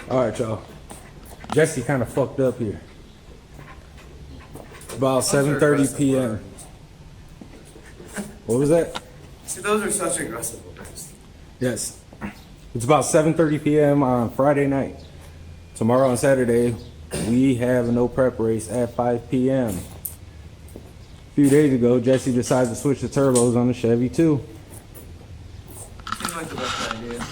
All right, y'all. Jesse kind of fucked up here. About 7:30 p.m. What was that? See, those are such aggressive orders. Yes. It's about 7:30 p.m. on Friday night. Tomorrow on Saturday, we have a no prep race at 5 p.m. A few days ago, Jesse decided to switch the turbos on the Chevy too. Seems like the best idea.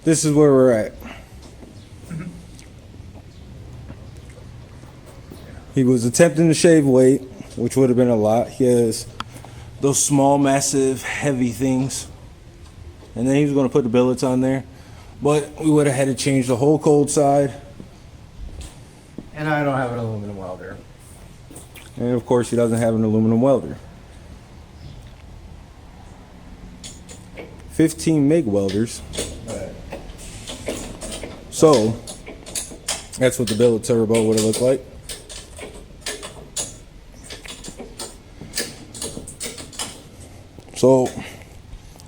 This is where we're at. He was attempting to shave weight, which would have been a lot. He has those small, massive, heavy things. And then he was going to put the billets on there. But we would have had to change the whole cold side. And I don't have an aluminum welder. And of course, he doesn't have an aluminum welder. 15 MIG welders. So, that's what the billet turbo would have looked like. So,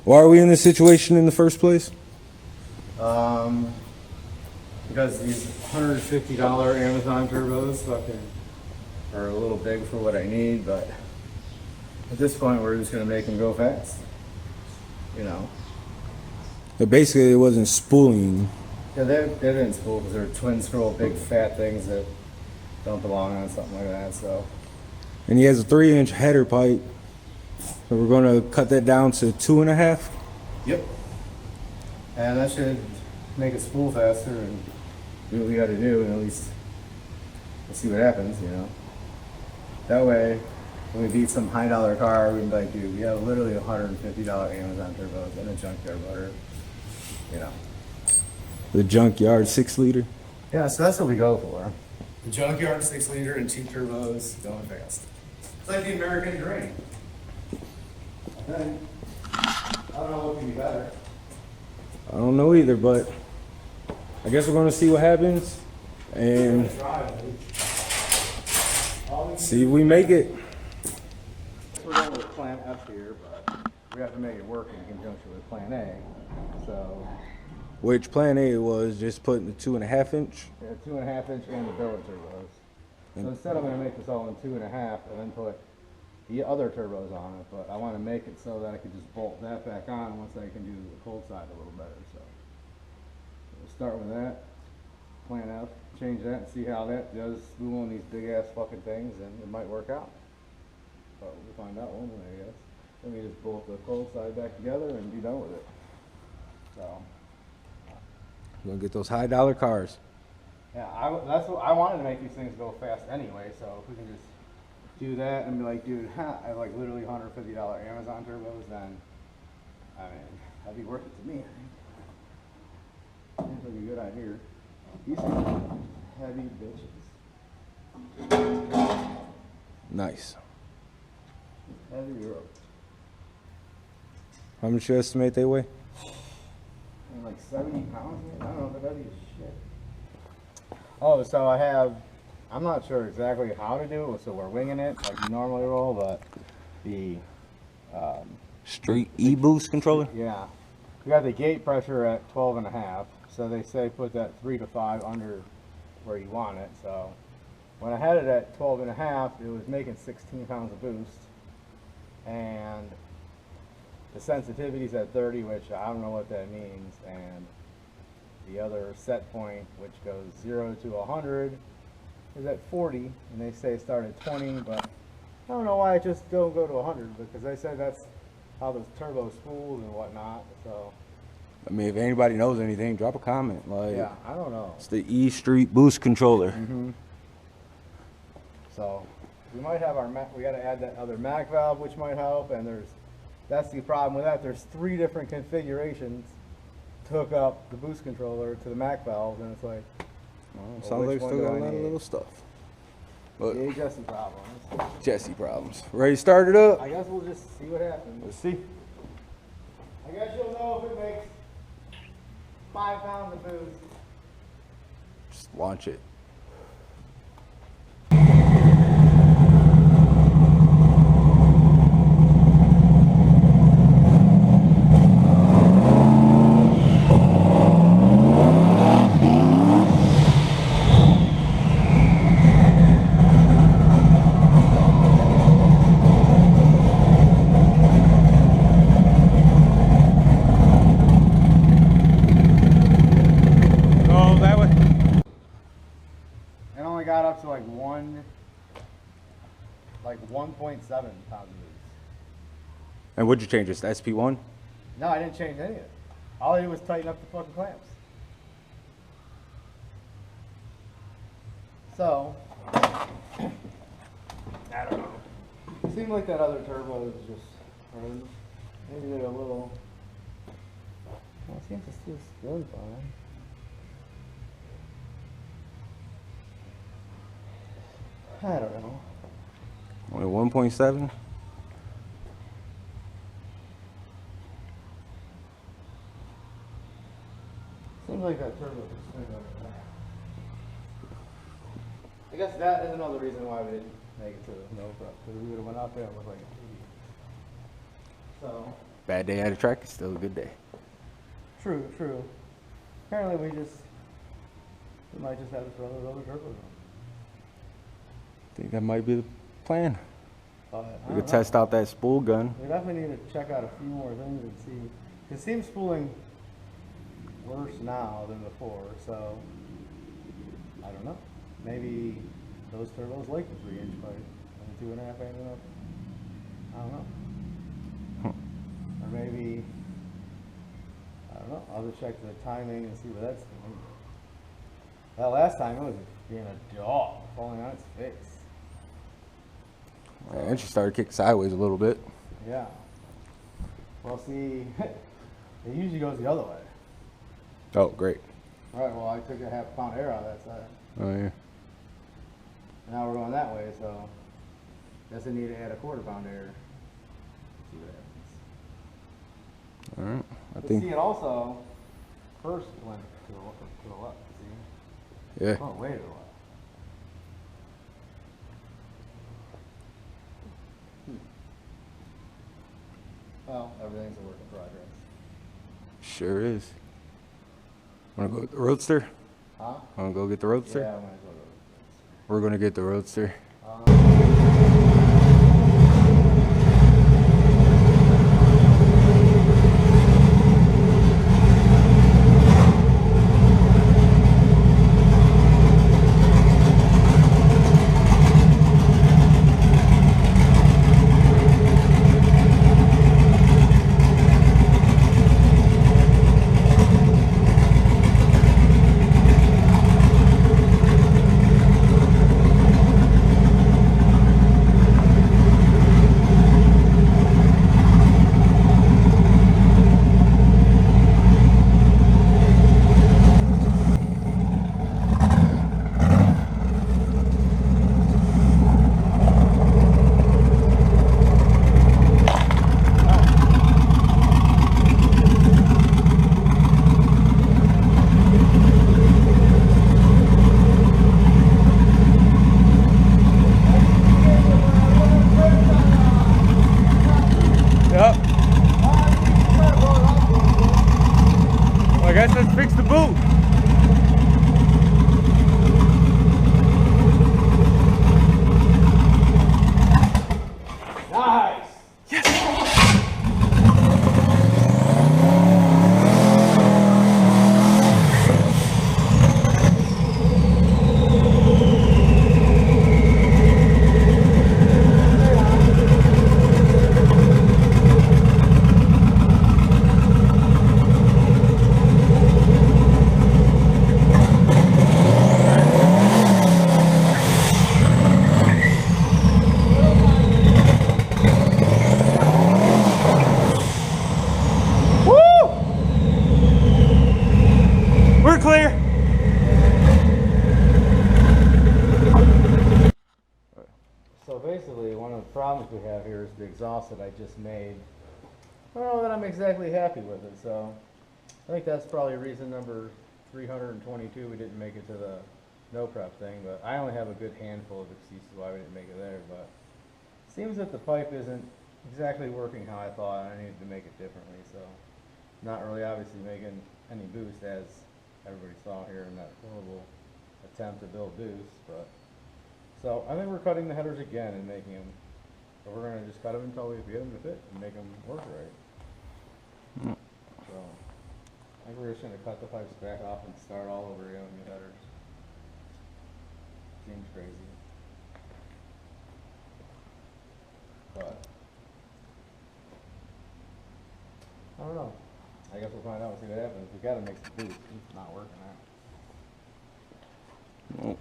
why are we in this situation in the first place? Because these $150 Amazon turbos fucking are a little big for what I need, but at this point we're just gonna make them go fast. You know. But basically, it wasn't spooling. Yeah, they didn't spool because they're twin scroll big fat things that don't belong on something like that, so. And he has a 3-inch header pipe. So we're going to cut that down to 2.5. Yep. And that should make it spool faster and do what we got to do, and at least we'll see what happens, you know. That way, when we beat some high dollar car, we can be like, dude, we have literally $150 Amazon turbos and a junkyard motor, you know. The junkyard 6-liter. Yeah, so that's what we go for. The junkyard 6-liter and cheap turbos going fast. It's like the American dream. I don't know what can be better. I don't know either, but I guess we're going to see what happens and see if we make it. We're going with Plan F here, but we have to make it work in conjunction with Plan A. So, Which Plan A was just putting the 2.5-inch. yeah, 2.5-inch and the billet turbos. So instead, I'm going to make this all in 2.5 and then put the other turbos on it, but I want to make it so that I can just bolt that back on once I can do the cold side a little better. So we'll start with that. Plan F, change that and see how that does spool on these big ass fucking things, and it might work out. But we'll find out one way, I guess. Then we just bolt the cold side back together and be done with it. So We're going to get those high dollar cars. yeah, that's what I wanted to make these things go fast anyway. So if we can just do that and be like, dude, I have like literally $150 Amazon turbos, then I mean that'd be worth it to me. I think seems like a good idea. These are heavy bitches. Nice. Heavy rope. How much you estimate they weigh? And like 70 pounds, man. I don't know, they're heavy as shit. Oh, so I'm not sure exactly how to do it, so we're winging it like you normally roll, but the Street E-Boost controller? yeah, we got the gate pressure at 12.5, so they say put that 3 to 5 under where you want it. So when I had it at 12.5, it was making 16 pounds of boost, and the sensitivity's at 30, which I don't know what that means, and the other set point, which goes 0 to 100, is at 40, and they say start at 20, but I don't know why I just don't go to 100, because they said that's how the turbo spools and whatnot. So I mean, if anybody knows anything, drop a comment. Like, yeah, I don't know. it's the E-Street Boost controller. So we might have we got to add that other mag valve, which might help, and that's the problem with that. There's 3 different configurations to hook up the boost controller to the mag valve, and it's like, Well, sounds like still got a lot of little stuff. But yeah, Jesse problems. Jesse problems. Ready to start it up? I guess we'll just see what happens. Let's see. I guess you'll know if it makes 5 pounds of boost. Just launch it. 1.7 pounds of boost. And what'd you change this to SP1? No, I didn't change any of it. All I did was tighten up the fucking clamps. So, I don't know. It seemed like that other turbo was just turned. Maybe they're a little. Well, it seems to still spin fine. I don't know. Only 1.7? Seems like that turbo could spin over there. I guess that is another reason why we didn't make it to the no prep, because we would have went out there and looked like an idiot. So. Bad day at a track is still a good day. True, true. Apparently we might just have to throw those other turbos on. I think that might be the plan. But We could test out that spool gun. we definitely need to check out a few more things and see. It seems spooling worse now than before, so I don't know. Maybe those turbos like the 3-inch pipe and the 2.5 ended up. I don't know. Or maybe, I don't know. I'll just check the timing and see what that's doing. That last time it was being a dog falling on its face. And she started kicking sideways a little bit. Yeah. Well, see, it usually goes the other way. Oh, great. All right, well, I took a half-pound air out of that side. Oh, yeah. Now we're going that way, so guess I need to add a quarter-pound air. See what happens. All right. I But think. see, it also first went to the left, see? Yeah. Oh, way to the left. Well, everything's a work in progress. Sure is. Wanna go with the Roadster? Huh? Wanna go get the Roadster? Yeah, I might as well go. We're gonna get the Roadster. Yep. Well, I guess let's fix the boot. Nice! We're clear. So basically, one of the problems we have here is the exhaust that I just made. I don't know that I'm exactly happy with it, so I think that's probably reason number 322 we didn't make it to the no prep thing, but I only have a good handful of excuses why we didn't make it there, but it seems that the pipe isn't exactly working how I thought, and I needed to make it differently, so not really obviously making any boost as everybody saw here in that horrible attempt to build boost, but so I think we're cutting the headers again and making them, so we're gonna just cut them until we get them to fit and make them work right. So I think we're just gonna cut the pipes back off and start all over again with new headers. Seems crazy. But I don't know. I guess we'll find out and see what happens. We gotta make some boost. It's not working out. Nope.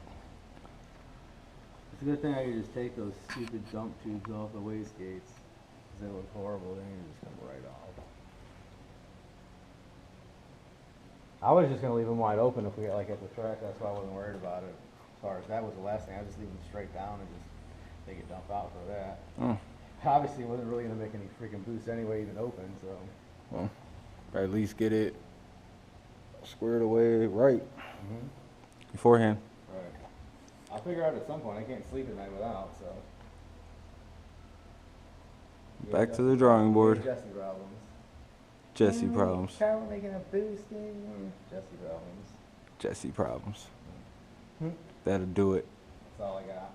It's a good thing I could just take those stupid dump tubes off the wastegates. Cause they look horrible. Then you just come right off. I was just gonna leave them wide open if we got like at the track. That's why I wasn't worried about it. As far as that was the last thing, I just leave them straight down and just they could dump out for that. Oh, Obviously, it wasn't really gonna make any freaking boost anyway, even open. So. well, or at least get it squared away right beforehand. Right. I'll figure out at some point. I can't sleep at night without. So. Back to the drawing board. Jesse problems. Jesse problems. Carol making a boost. Jesse problems. Jesse problems. That'll do it. That's all I got.